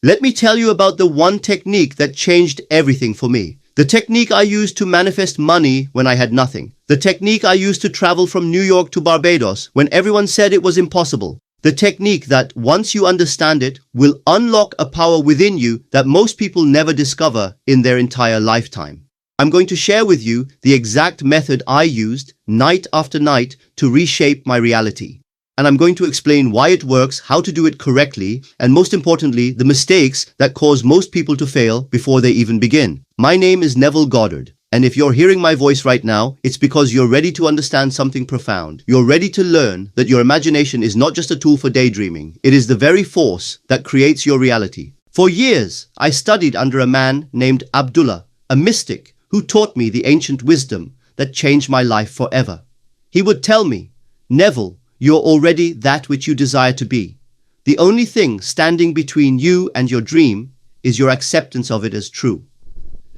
Let me tell you about the one technique that changed everything for me. The technique I used to manifest money when I had nothing. The technique I used to travel from New York to Barbados when everyone said it was impossible. The technique that, once you understand it, will unlock a power within you that most people never discover in their entire lifetime. I'm going to share with you the exact method I used night after night to reshape my reality. And I'm going to explain why it works, how to do it correctly, and most importantly, the mistakes that cause most people to fail before they even begin. My name is Neville Goddard, and if you're hearing my voice right now, it's because you're ready to understand something profound. You're ready to learn that your imagination is not just a tool for daydreaming. It is the very force that creates your reality. For years, I studied under a man named Abdullah, a mystic who taught me the ancient wisdom that changed my life forever. He would tell me, "Neville, you're already that which you desire to be. The only thing standing between you and your dream is your acceptance of it as true."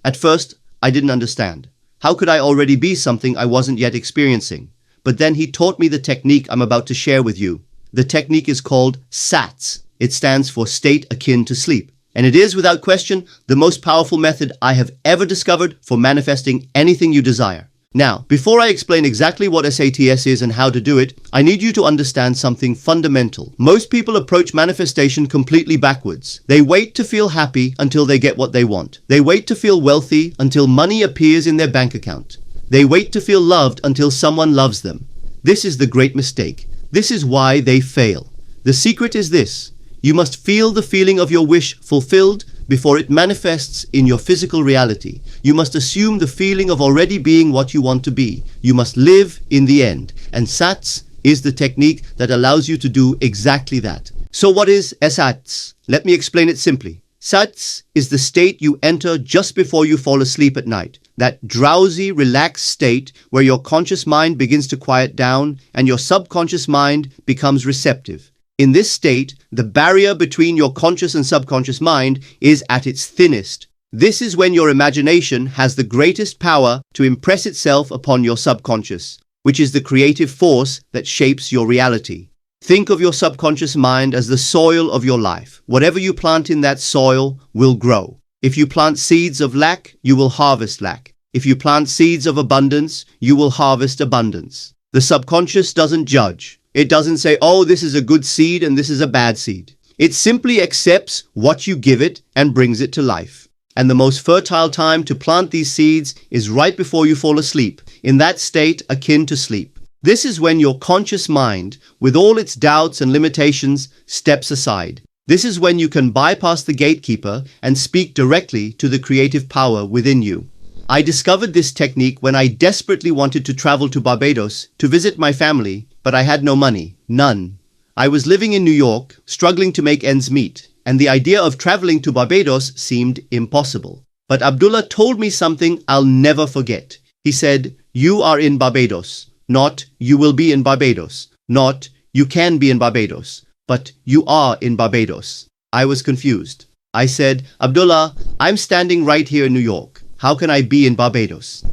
At first, I didn't understand. How could I already be something I wasn't yet experiencing? But then he taught me the technique I'm about to share with you. The technique is called SATS. It stands for State Akin to Sleep. And it is, without question, the most powerful method I have ever discovered for manifesting anything you desire. Now, before I explain exactly what SATS is and how to do it, I need you to understand something fundamental. Most people approach manifestation completely backwards. They wait to feel happy until they get what they want. They wait to feel wealthy until money appears in their bank account. They wait to feel loved until someone loves them. This is the great mistake. This is why they fail. The secret is this: you must feel the feeling of your wish fulfilled before it manifests in your physical reality. You must assume the feeling of already being what you want to be. You must live in the end. And SATS is the technique that allows you to do exactly that. So what is SATS? Let me explain it simply. SATS is the state you enter just before you fall asleep at night. That drowsy, relaxed state where your conscious mind begins to quiet down and your subconscious mind becomes receptive. In this state, the barrier between your conscious and subconscious mind is at its thinnest. This is when your imagination has the greatest power to impress itself upon your subconscious, which is the creative force that shapes your reality. Think of your subconscious mind as the soil of your life. Whatever you plant in that soil will grow. If you plant seeds of lack, you will harvest lack. If you plant seeds of abundance, you will harvest abundance. The subconscious doesn't judge. It doesn't say, "Oh, this is a good seed and this is a bad seed." It simply accepts what you give it and brings it to life. And the most fertile time to plant these seeds is right before you fall asleep, in that state akin to sleep. This is when your conscious mind, with all its doubts and limitations, steps aside. This is when you can bypass the gatekeeper and speak directly to the creative power within you. I discovered this technique when I desperately wanted to travel to Barbados to visit my family, but I had no money. None. I was living in New York, struggling to make ends meet, and the idea of traveling to Barbados seemed impossible. But Abdullah told me something I'll never forget. He said, "You are in Barbados," not "you will be in Barbados," not "you can be in Barbados," but "you are in Barbados." I was confused. I said, "Abdullah, I'm standing right here in New York. How can I be in Barbados?"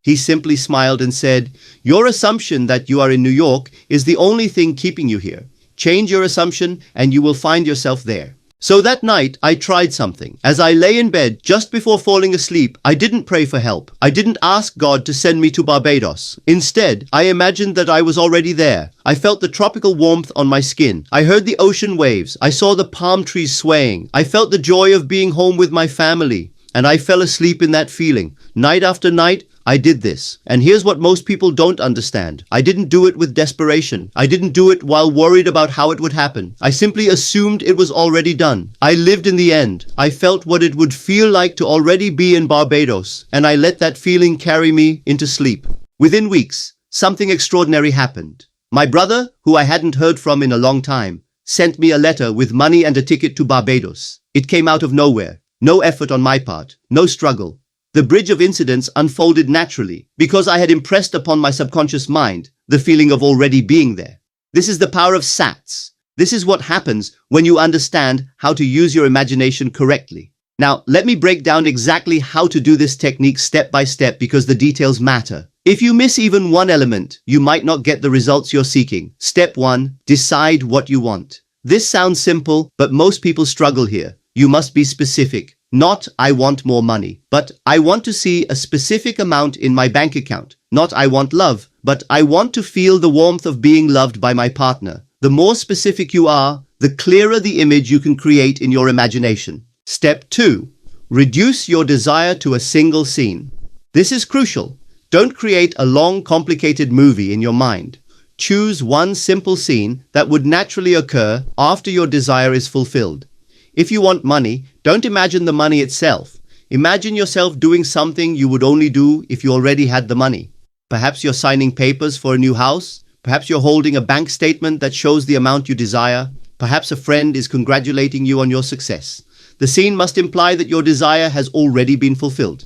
He simply smiled and said, "Your assumption that you are in New York is the only thing keeping you here. Change your assumption and you will find yourself there." So that night, I tried something. As I lay in bed just before falling asleep, I didn't pray for help. I didn't ask God to send me to Barbados. Instead, I imagined that I was already there. I felt the tropical warmth on my skin. I heard the ocean waves. I saw the palm trees swaying. I felt the joy of being home with my family. And I fell asleep in that feeling. Night after night, I did this. And here's what most people don't understand. I didn't do it with desperation. I didn't do it while worried about how it would happen. I simply assumed it was already done. I lived in the end. I felt what it would feel like to already be in Barbados, and I let that feeling carry me into sleep. Within weeks, something extraordinary happened. My brother, who I hadn't heard from in a long time, sent me a letter with money and a ticket to Barbados. It came out of nowhere. No effort on my part, no struggle. The bridge of incidents unfolded naturally because I had impressed upon my subconscious mind the feeling of already being there. This is the power of SATS. This is what happens when you understand how to use your imagination correctly. Now, let me break down exactly how to do this technique step by step because the details matter. If you miss even one element, you might not get the results you're seeking. Step 1. Decide what you want. This sounds simple, but most people struggle here. You must be specific. Not, I want more money, but I want to see a specific amount in my bank account. Not, I want love, but I want to feel the warmth of being loved by my partner. The more specific you are, the clearer the image you can create in your imagination. Step 2. Reduce your desire to a single scene. This is crucial. Don't create a long, complicated movie in your mind. Choose one simple scene that would naturally occur after your desire is fulfilled. If you want money, don't imagine the money itself. Imagine yourself doing something you would only do if you already had the money. Perhaps you're signing papers for a new house. Perhaps you're holding a bank statement that shows the amount you desire. Perhaps a friend is congratulating you on your success. The scene must imply that your desire has already been fulfilled.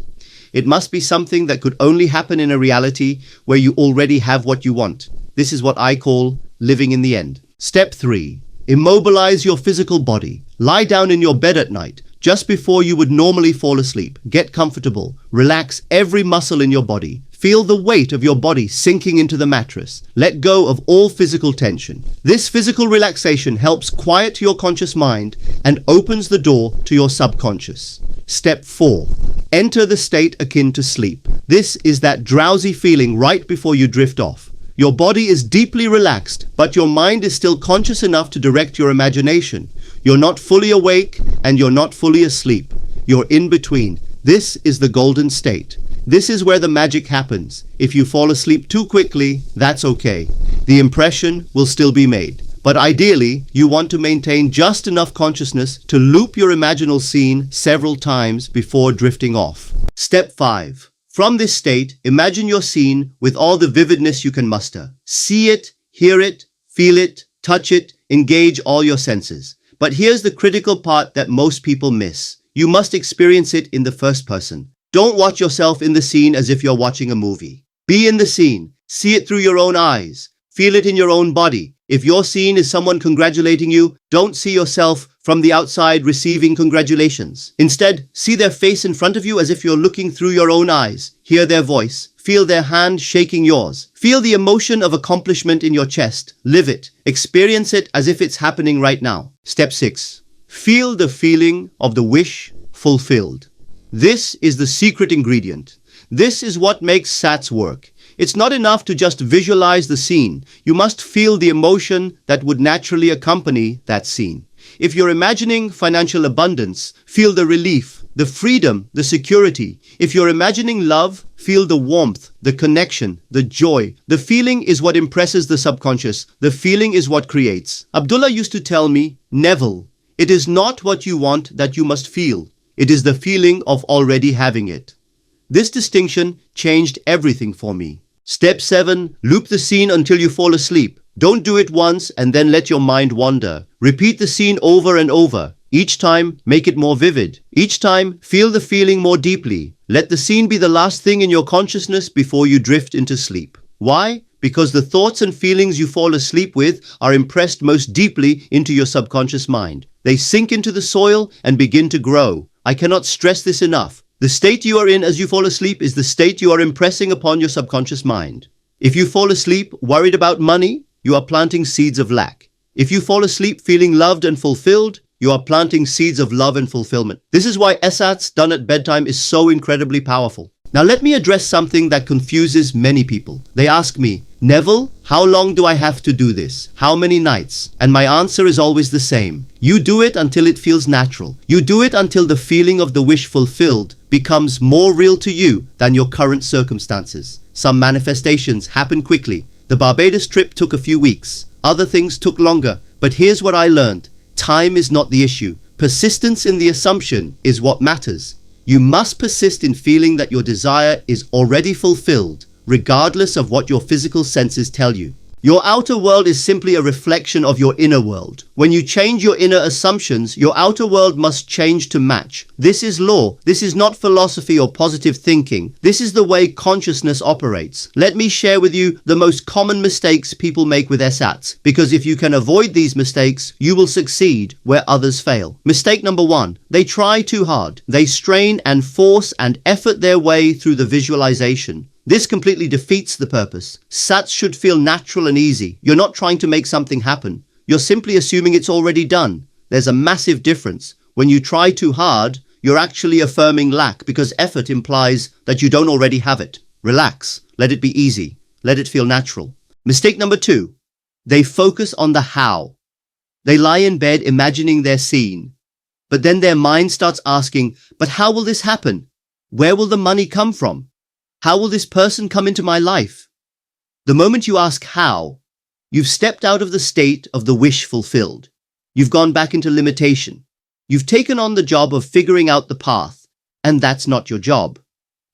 It must be something that could only happen in a reality where you already have what you want. This is what I call living in the end. Step 3. Immobilize your physical body. Lie down in your bed at night, just before you would normally fall asleep. Get comfortable. Relax every muscle in your body. Feel the weight of your body sinking into the mattress. Let go of all physical tension. This physical relaxation helps quiet your conscious mind and opens the door to your subconscious. Step 4. Enter the state akin to sleep. This is that drowsy feeling right before you drift off. Your body is deeply relaxed, but your mind is still conscious enough to direct your imagination. You're not fully awake and you're not fully asleep. You're in between. This is the golden state. This is where the magic happens. If you fall asleep too quickly, that's okay. The impression will still be made. But ideally, you want to maintain just enough consciousness to loop your imaginal scene several times before drifting off. Step 5. From this state, imagine your scene with all the vividness you can muster. See it, hear it, feel it, touch it, engage all your senses. But here's the critical part that most people miss. You must experience it in the first person. Don't watch yourself in the scene as if you're watching a movie. Be in the scene. See it through your own eyes. Feel it in your own body. If your scene is someone congratulating you, don't see yourself from the outside receiving congratulations. Instead, see their face in front of you as if you're looking through your own eyes. Hear their voice. Feel their hand shaking yours. Feel the emotion of accomplishment in your chest. Live it. Experience it as if it's happening right now. Step 6. Feel the feeling of the wish fulfilled. This is the secret ingredient. This is what makes SATS work. It's not enough to just visualize the scene. You must feel the emotion that would naturally accompany that scene. If you're imagining financial abundance, feel the relief, the freedom, the security. If you're imagining love, feel the warmth, the connection, the joy. The feeling is what impresses the subconscious. The feeling is what creates. Abdullah used to tell me, Neville, it is not what you want that you must feel. It is the feeling of already having it. This distinction changed everything for me. Step 7. Loop the scene until you fall asleep. Don't do it once and then let your mind wander. Repeat the scene over and over. Each time, make it more vivid. Each time, feel the feeling more deeply. Let the scene be the last thing in your consciousness before you drift into sleep. Why? Because the thoughts and feelings you fall asleep with are impressed most deeply into your subconscious mind. They sink into the soil and begin to grow. I cannot stress this enough. The state you are in as you fall asleep is the state you are impressing upon your subconscious mind. If you fall asleep worried about money, you are planting seeds of lack. If you fall asleep feeling loved and fulfilled, you are planting seeds of love and fulfillment. This is why SATS done at bedtime is so incredibly powerful. Now let me address something that confuses many people. They ask me, Neville, how long do I have to do this? How many nights? And my answer is always the same. You do it until it feels natural. You do it until the feeling of the wish fulfilled becomes more real to you than your current circumstances. Some manifestations happen quickly. The Barbados trip took a few weeks. Other things took longer. But here's what I learned. Time is not the issue. Persistence in the assumption is what matters. You must persist in feeling that your desire is already fulfilled, regardless of what your physical senses tell you. Your outer world is simply a reflection of your inner world. When you change your inner assumptions, your outer world must change to match. This is law. This is not philosophy or positive thinking. This is the way consciousness operates. Let me share with you the most common mistakes people make with SATS, because if you can avoid these mistakes, you will succeed where others fail. Mistake number 1. They try too hard. They strain and force and effort their way through the visualization. This completely defeats the purpose. SATS should feel natural and easy. You're not trying to make something happen. You're simply assuming it's already done. There's a massive difference. When you try too hard, you're actually affirming lack because effort implies that you don't already have it. Relax. Let it be easy. Let it feel natural. Mistake number 2. They focus on the how. They lie in bed imagining their scene. But then their mind starts asking, but how will this happen? Where will the money come from? How will this person come into my life? The moment you ask how, you've stepped out of the state of the wish fulfilled. You've gone back into limitation. You've taken on the job of figuring out the path, and that's not your job.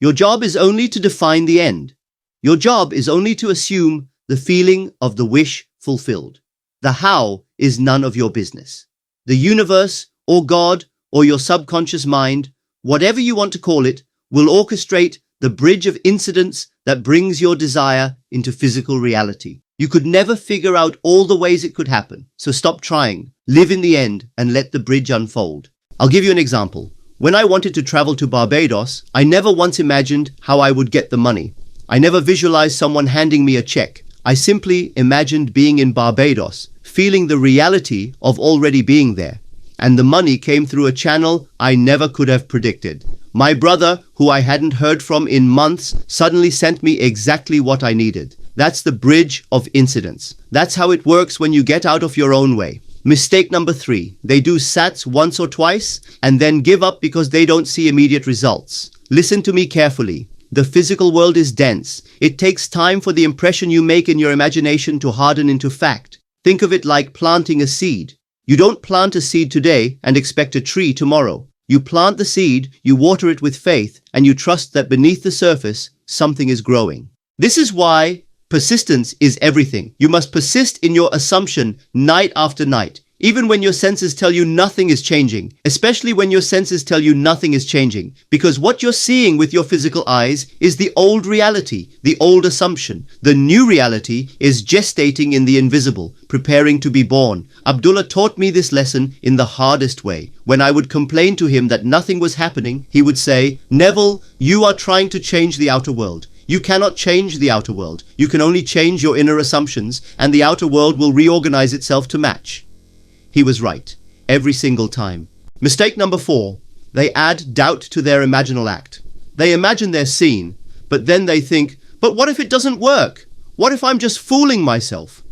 Your job is only to define the end. Your job is only to assume the feeling of the wish fulfilled. The how is none of your business. The universe, or God, or your subconscious mind, whatever you want to call it, will orchestrate the bridge of incidents that brings your desire into physical reality. You could never figure out all the ways it could happen, so stop trying, live in the end, and let the bridge unfold. I'll give you an example. When I wanted to travel to Barbados, I never once imagined how I would get the money. I never visualized someone handing me a check. I simply imagined being in Barbados, feeling the reality of already being there. And the money came through a channel I never could have predicted. My brother, who I hadn't heard from in months, suddenly sent me exactly what I needed. That's the bridge of incidents. That's how it works when you get out of your own way. Mistake number 3. They do SATS once or twice and then give up because they don't see immediate results. Listen to me carefully. The physical world is dense. It takes time for the impression you make in your imagination to harden into fact. Think of it like planting a seed. You don't plant a seed today and expect a tree tomorrow. You plant the seed, you water it with faith, and you trust that beneath the surface, something is growing. This is why persistence is everything. You must persist in your assumption night after night, even when your senses tell you nothing is changing, especially when your senses tell you nothing is changing, because what you're seeing with your physical eyes is the old reality, the old assumption. The new reality is gestating in the invisible, preparing to be born. Abdullah taught me this lesson in the hardest way. When I would complain to him that nothing was happening, he would say, "Neville, you are trying to change the outer world. You cannot change the outer world. You can only change your inner assumptions, and the outer world will reorganize itself to match." He was right, every single time. Mistake number 4. They add doubt to their imaginal act. They imagine their scene, but then they think, but what if it doesn't work? What if I'm just fooling myself?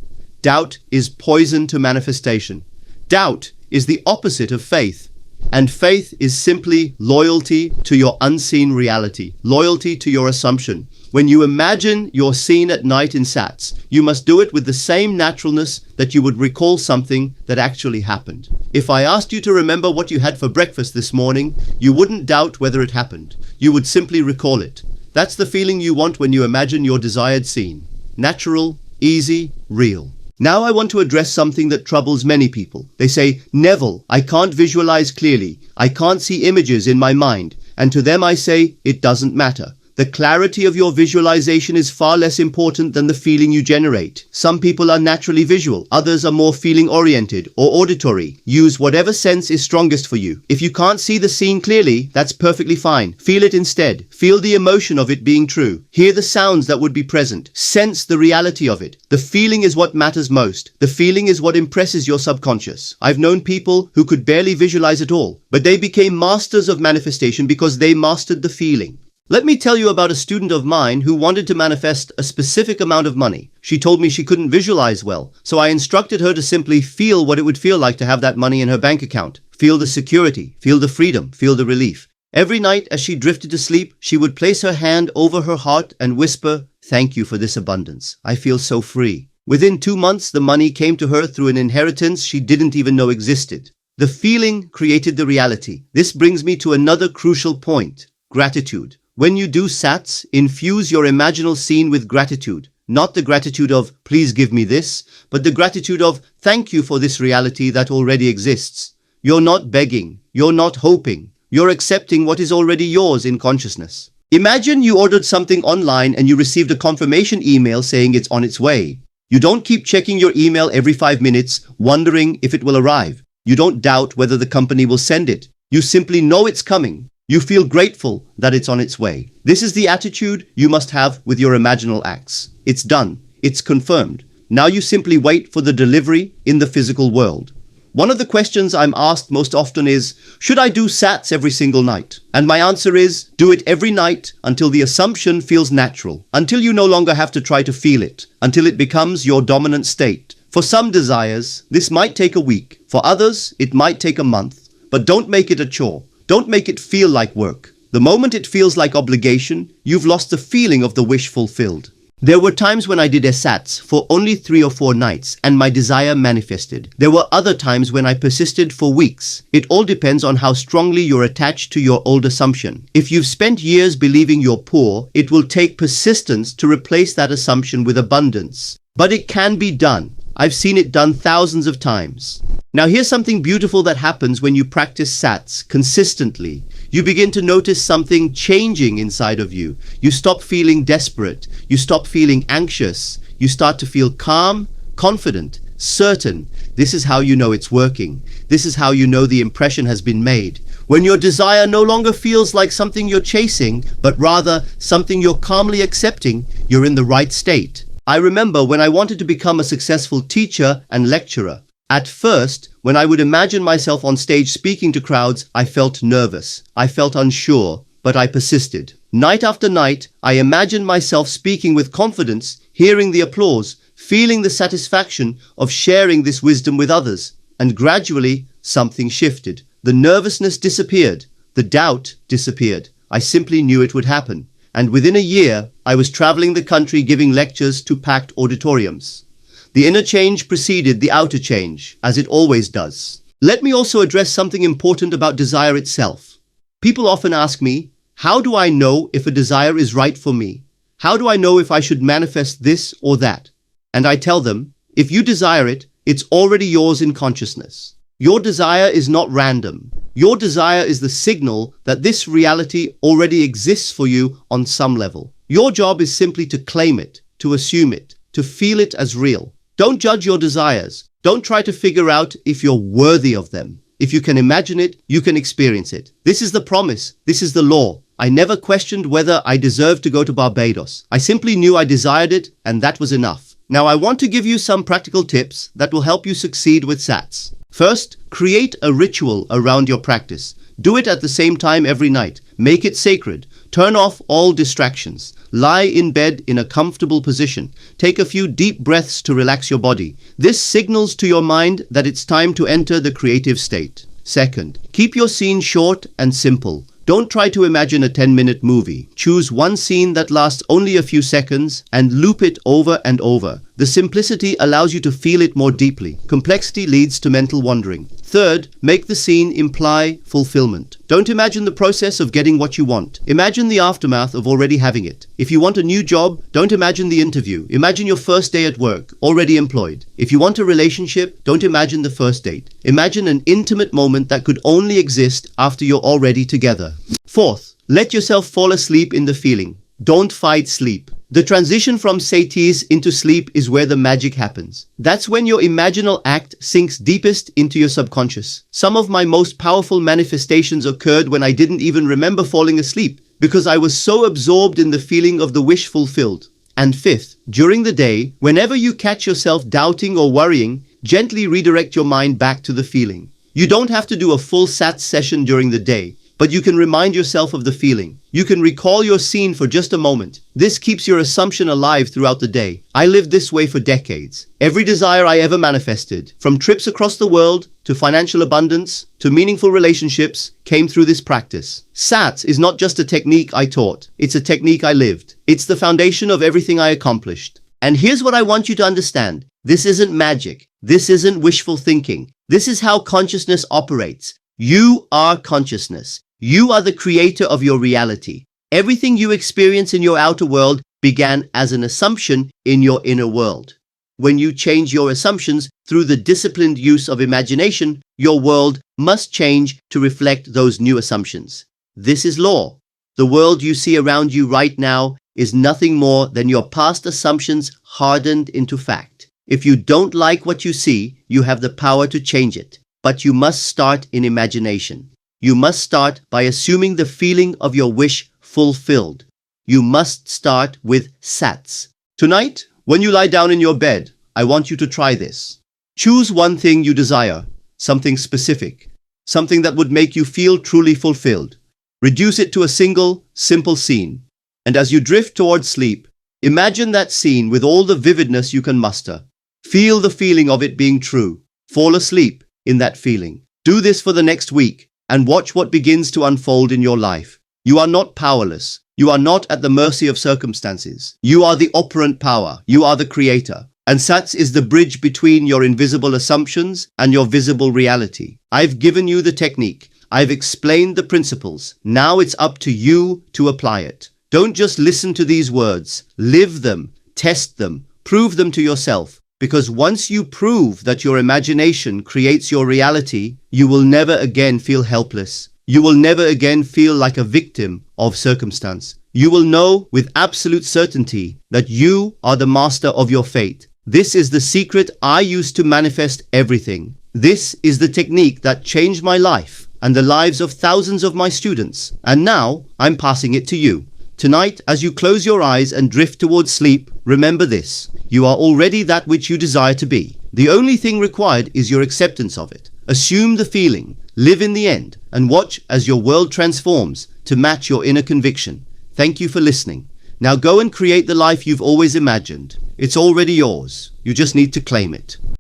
Doubt is poison to manifestation. Doubt is the opposite of faith. And faith is simply loyalty to your unseen reality, loyalty to your assumption. When you imagine your scene at night in SATS, you must do it with the same naturalness that you would recall something that actually happened. If I asked you to remember what you had for breakfast this morning, you wouldn't doubt whether it happened. You would simply recall it. That's the feeling you want when you imagine your desired scene. Natural, easy, real. Now I want to address something that troubles many people. They say, "Neville, I can't visualize clearly. I can't see images in my mind." And to them I say, it doesn't matter. The clarity of your visualization is far less important than the feeling you generate. Some people are naturally visual, others are more feeling-oriented or auditory. Use whatever sense is strongest for you. If you can't see the scene clearly, that's perfectly fine. Feel it instead. Feel the emotion of it being true. Hear the sounds that would be present. Sense the reality of it. The feeling is what matters most. The feeling is what impresses your subconscious. I've known people who could barely visualize at all, but they became masters of manifestation because they mastered the feeling. Let me tell you about a student of mine who wanted to manifest a specific amount of money. She told me she couldn't visualize well, so I instructed her to simply feel what it would feel like to have that money in her bank account. Feel the security, feel the freedom, feel the relief. Every night as she drifted to sleep, she would place her hand over her heart and whisper, "Thank you for this abundance. I feel so free." Within 2 months, the money came to her through an inheritance she didn't even know existed. The feeling created the reality. This brings me to another crucial point: gratitude. When you do SATS, infuse your imaginal scene with gratitude. Not the gratitude of, "Please give me this," but the gratitude of, "Thank you for this reality that already exists." You're not begging. You're not hoping. You're accepting what is already yours in consciousness. Imagine you ordered something online and you received a confirmation email saying it's on its way. You don't keep checking your email every 5 minutes, wondering if it will arrive. You don't doubt whether the company will send it. You simply know it's coming. You feel grateful that it's on its way. This is the attitude you must have with your imaginal acts. It's done. It's confirmed. Now you simply wait for the delivery in the physical world. One of the questions I'm asked most often is, should I do SATS every single night? And my answer is, do it every night until the assumption feels natural, until you no longer have to try to feel it, until it becomes your dominant state. For some desires, this might take a week. For others, it might take a month. But don't make it a chore. Don't make it feel like work. The moment it feels like obligation, you've lost the feeling of the wish fulfilled. There were times when I did SATS for only 3 or 4 nights and my desire manifested. There were other times when I persisted for weeks. It all depends on how strongly you're attached to your old assumption. If you've spent years believing you're poor, it will take persistence to replace that assumption with abundance. But it can be done. I've seen it done thousands of times. Now here's something beautiful that happens when you practice SATS consistently. You begin to notice something changing inside of you. You stop feeling desperate. You stop feeling anxious. You start to feel calm, confident, certain. This is how you know it's working. This is how you know the impression has been made. When your desire no longer feels like something you're chasing, but rather something you're calmly accepting, you're in the right state. I remember when I wanted to become a successful teacher and lecturer. At first, when I would imagine myself on stage speaking to crowds, I felt nervous. I felt unsure, but I persisted. Night after night, I imagined myself speaking with confidence, hearing the applause, feeling the satisfaction of sharing this wisdom with others. And gradually, something shifted. The nervousness disappeared. The doubt disappeared. I simply knew it would happen. And within a year, I was traveling the country giving lectures to packed auditoriums. The inner change preceded the outer change, as it always does. Let me also address something important about desire itself. People often ask me, how do I know if a desire is right for me? How do I know if I should manifest this or that? And I tell them, if you desire it, it's already yours in consciousness. Your desire is not random. Your desire is the signal that this reality already exists for you on some level. Your job is simply to claim it, to assume it, to feel it as real. Don't judge your desires. Don't try to figure out if you're worthy of them. If you can imagine it, you can experience it. This is the promise. This is the law. I never questioned whether I deserved to go to Barbados. I simply knew I desired it, and that was enough. Now I want to give you some practical tips that will help you succeed with SATS. First, create a ritual around your practice. Do it at the same time every night. Make it sacred. Turn off all distractions. Lie in bed in a comfortable position. Take a few deep breaths to relax your body. This signals to your mind that it's time to enter the creative state. Second, keep your scene short and simple. Don't try to imagine a 10-minute movie. Choose one scene that lasts only a few seconds and loop it over and over. The simplicity allows you to feel it more deeply. Complexity leads to mental wandering. Third, make the scene imply fulfillment. Don't imagine the process of getting what you want. Imagine the aftermath of already having it. If you want a new job, don't imagine the interview. Imagine your first day at work, already employed. If you want a relationship, don't imagine the first date. Imagine an intimate moment that could only exist after you're already together. Fourth, let yourself fall asleep in the feeling. Don't fight sleep. The transition from SATS into sleep is where the magic happens. That's when your imaginal act sinks deepest into your subconscious. Some of my most powerful manifestations occurred when I didn't even remember falling asleep, because I was so absorbed in the feeling of the wish fulfilled. And fifth, during the day, whenever you catch yourself doubting or worrying, gently redirect your mind back to the feeling. You don't have to do a full SATS session during the day, but you can remind yourself of the feeling. You can recall your scene for just a moment. This keeps your assumption alive throughout the day. I lived this way for decades. Every desire I ever manifested, from trips across the world to financial abundance to meaningful relationships, came through this practice. SATS is not just a technique I taught. It's a technique I lived. It's the foundation of everything I accomplished. And here's what I want you to understand. This isn't magic. This isn't wishful thinking. This is how consciousness operates. You are consciousness. You are the creator of your reality. Everything you experience in your outer world began as an assumption in your inner world. When you change your assumptions through the disciplined use of imagination, your world must change to reflect those new assumptions. This is law. The world you see around you right now is nothing more than your past assumptions hardened into fact. If you don't like what you see, you have the power to change it. But you must start in imagination. You must start by assuming the feeling of your wish fulfilled. You must start with SATS. Tonight, when you lie down in your bed, I want you to try this. Choose one thing you desire. something specific, something that would make you feel truly fulfilled. Reduce it to a single, simple scene. And as you drift towards sleep, imagine that scene with all the vividness you can muster. Feel the feeling of it being true. Fall asleep in that feeling. Do this for the next week and watch what begins to unfold in your life. You are not powerless. You are not at the mercy of circumstances. You are the operant power. You are the creator. And SATS is the bridge between your invisible assumptions and your visible reality. I've given you the technique. I've explained the principles. Now it's up to you to apply it. Don't just listen to these words. Live them, test them, prove them to yourself. Because once you prove that your imagination creates your reality, you will never again feel helpless. You will never again feel like a victim of circumstance. You will know with absolute certainty that you are the master of your fate. This is the secret I use to manifest everything. This is the technique that changed my life and the lives of thousands of my students. And now I'm passing it to you. Tonight, as you close your eyes and drift towards sleep, remember this. You are already that which you desire to be. The only thing required is your acceptance of it. Assume the feeling, live in the end, and watch as your world transforms to match your inner conviction. Thank you for listening. Now go and create the life you've always imagined. It's already yours. You just need to claim it.